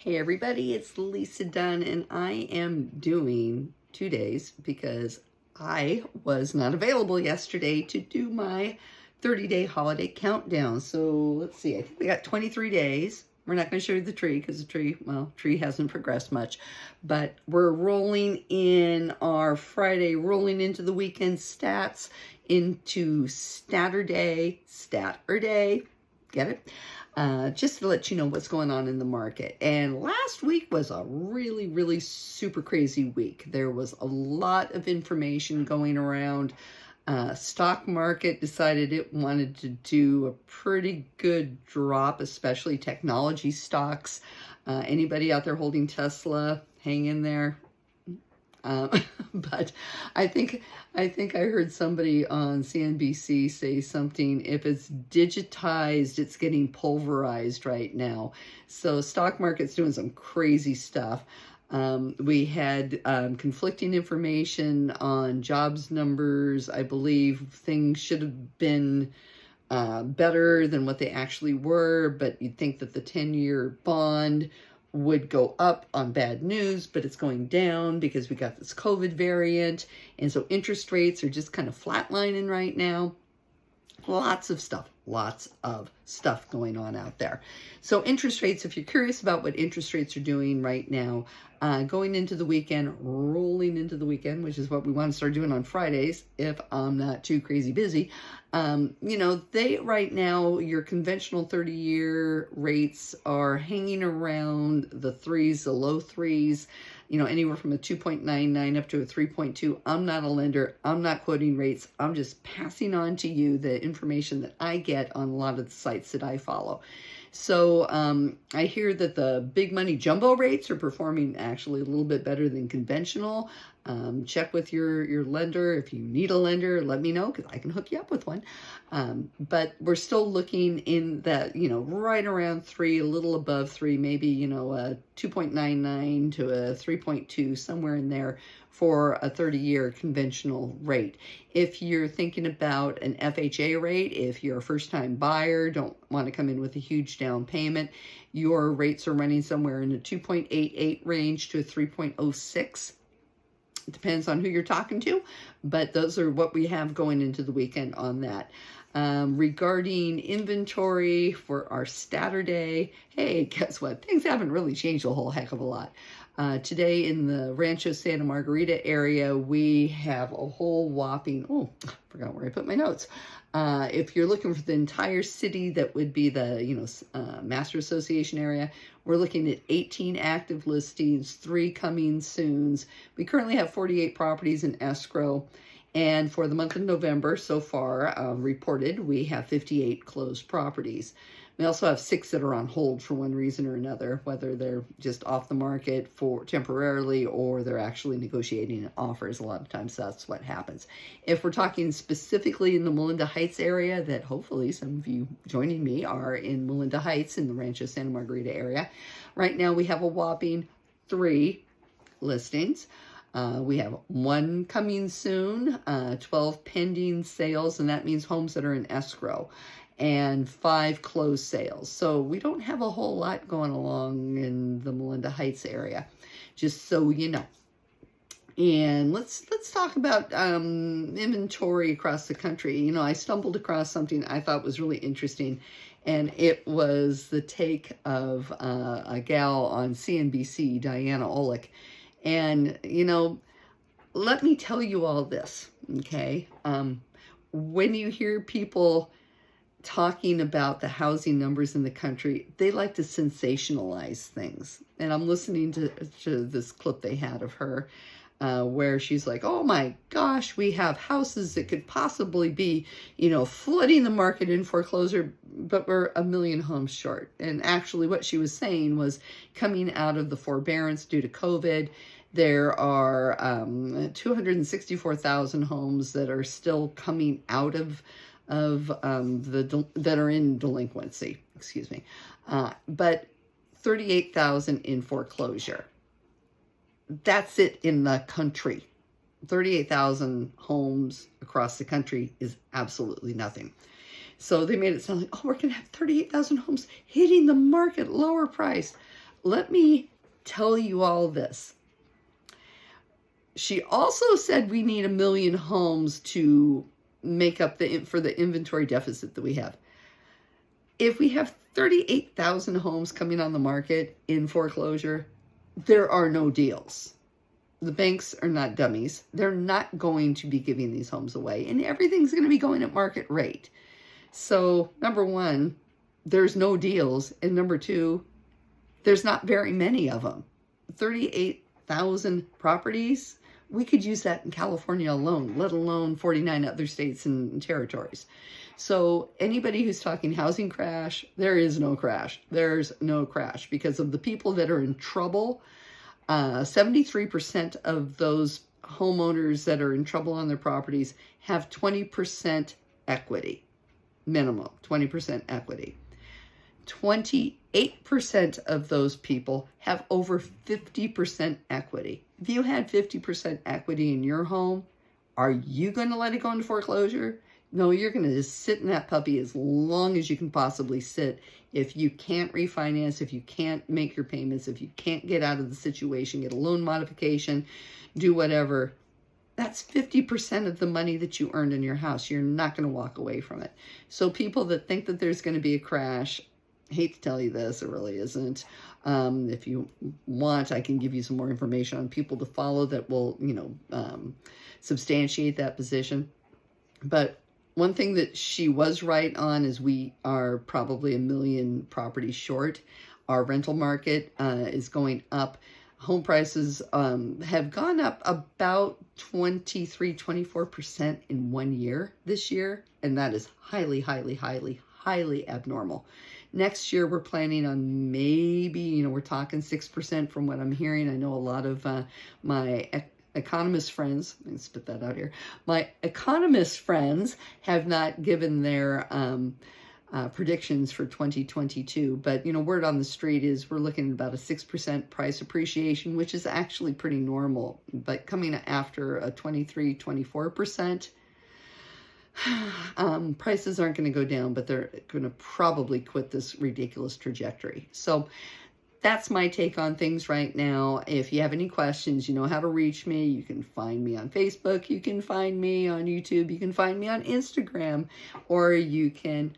Hey everybody, it's Lisa Dunn, and I am doing 2 days because I was not available yesterday to do my 30-day holiday countdown. So let's see, I think we got 23 days. We're not going to show you the tree because the tree hasn't progressed much, but we're rolling in our Friday, rolling into the weekend stats into STAT-urday, STAT-urday, get it? Just to let you know what's going on in the market. And last week was a really super crazy week. There was a lot of information going around. Stock market decided it wanted to do a pretty good drop, especially technology stocks. Anybody out there holding Tesla, hang in there. But I think I heard somebody on CNBC say something, if it's digitized, it's getting pulverized right now. So stock market's doing some crazy stuff. We had conflicting information on jobs numbers. I believe things should have been better than what they actually were, but you'd think that the 10-year bond would go up on bad news, but it's going down because we got this COVID variant. And so interest rates are just kind of flatlining right now. Lots of stuff going on out there. So interest rates, if you're curious about what interest rates are doing right now, going into the weekend, rolling into the weekend, which is what we want to start doing on Fridays, if I'm not too crazy busy. They right now, your conventional 30-year rates are hanging around the threes, the low threes, anywhere from a 2.99 up to a 3.2. I'm not a lender. I'm not quoting rates. I'm just passing on to you the information that I get on a lot of the sites that I follow. So I hear that the big money jumbo rates are performing actually a little bit better than conventional. Check with your lender. If you need a lender, let me know because I can hook you up with one. But we're still looking in that, right around 3, a little above 3, maybe, a 2.99 to a 3.2, somewhere in there for a 30-year conventional rate. If you're thinking about an FHA rate, if you're a first-time buyer, don't want to come in with a huge down payment, your rates are running somewhere in the 2.88 range to a 3.06. It depends on who you're talking to, but those are what we have going into the weekend on that. Regarding inventory for our STAT-urday, hey, guess what? Things haven't really changed a whole heck of a lot. Today in the Rancho Santa Margarita area, we have a whole whopping, I forgot where I put my notes. If you're looking for the entire city, that would be the, Master Association area. We're looking at 18 active listings, 3 coming soons. We currently have 48 properties in escrow. And for the month of November, so far reported, we have 58 closed properties. We also have 6 that are on hold for one reason or another, whether they're just off the market for temporarily or they're actually negotiating offers. A lot of times that's what happens. If we're talking specifically in the Melinda Heights area, that hopefully some of you joining me are in Melinda Heights in the Rancho Santa Margarita area. Right now we have a whopping 3 listings. We have 1 coming soon, 12 pending sales, and that means homes that are in escrow, and 5 closed sales. So we don't have a whole lot going along in the Melinda Heights area, just so you know. And let's talk about inventory across the country. I stumbled across something I thought was really interesting, and it was the take of a gal on CNBC, Diana Olick. And, let me tell you all this, okay? When you hear people talking about the housing numbers in the country, they like to sensationalize things. And I'm listening to this clip they had of her where she's like, oh my gosh, we have houses that could possibly be, flooding the market in foreclosure, but we're 1 million homes short. And actually what she was saying was, coming out of the forbearance due to COVID, there are 264,000 homes that are still coming out of that are in delinquency, but 38,000 in foreclosure. That's it in the country. 38,000 homes across the country is absolutely nothing. So they made it sound like, oh, we're going to have 38,000 homes hitting the market lower price. let me tell you all this. She also said we need 1 million homes to make up for the inventory deficit that we have. If we have 38,000 homes coming on the market in foreclosure, there are no deals. The banks are not dummies. They're not going to be giving these homes away, and everything's going to be going at market rate. So, number one, there's no deals, and number two, there's not very many of them. 38,000 properties, we could use that in California alone, let alone 49 other states and territories. So anybody who's talking housing crash, there is no crash. There's no crash because of the people that are in trouble. 73% of those homeowners that are in trouble on their properties have 20% equity, minimum 20% equity. 28% of those people have over 50% equity. If you had 50% equity in your home, are you going to let it go into foreclosure? No, you're going to just sit in that puppy as long as you can possibly sit. If you can't refinance, if you can't make your payments, if you can't get out of the situation, get a loan modification, do whatever, that's 50% of the money that you earned in your house. You're not going to walk away from it. So people that think that there's going to be a crash, hate to tell you this, it really isn't. If you want, I can give you some more information on people to follow that will, substantiate that position. But one thing that she was right on is we are probably 1 million properties short. Our rental market is going up. Home prices have gone up about 23-24% in 1 year this year, and that is highly, highly, highly, highly abnormal. Next year, we're planning on maybe, we're talking 6% from what I'm hearing. I know a lot of my economist friends, let me spit that out here. My economist friends have not given their predictions for 2022, but word on the street is we're looking at about a 6% price appreciation, which is actually pretty normal. But coming after a 23-24%, prices aren't going to go down, but they're going to probably quit this ridiculous trajectory. So that's my take on things right now. If you have any questions, you know how to reach me. You can find me on Facebook. You can find me on YouTube. You can find me on Instagram. Or you can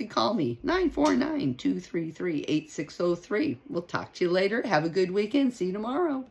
call me, 949-233-8603. We'll talk to you later. Have a good weekend. See you tomorrow.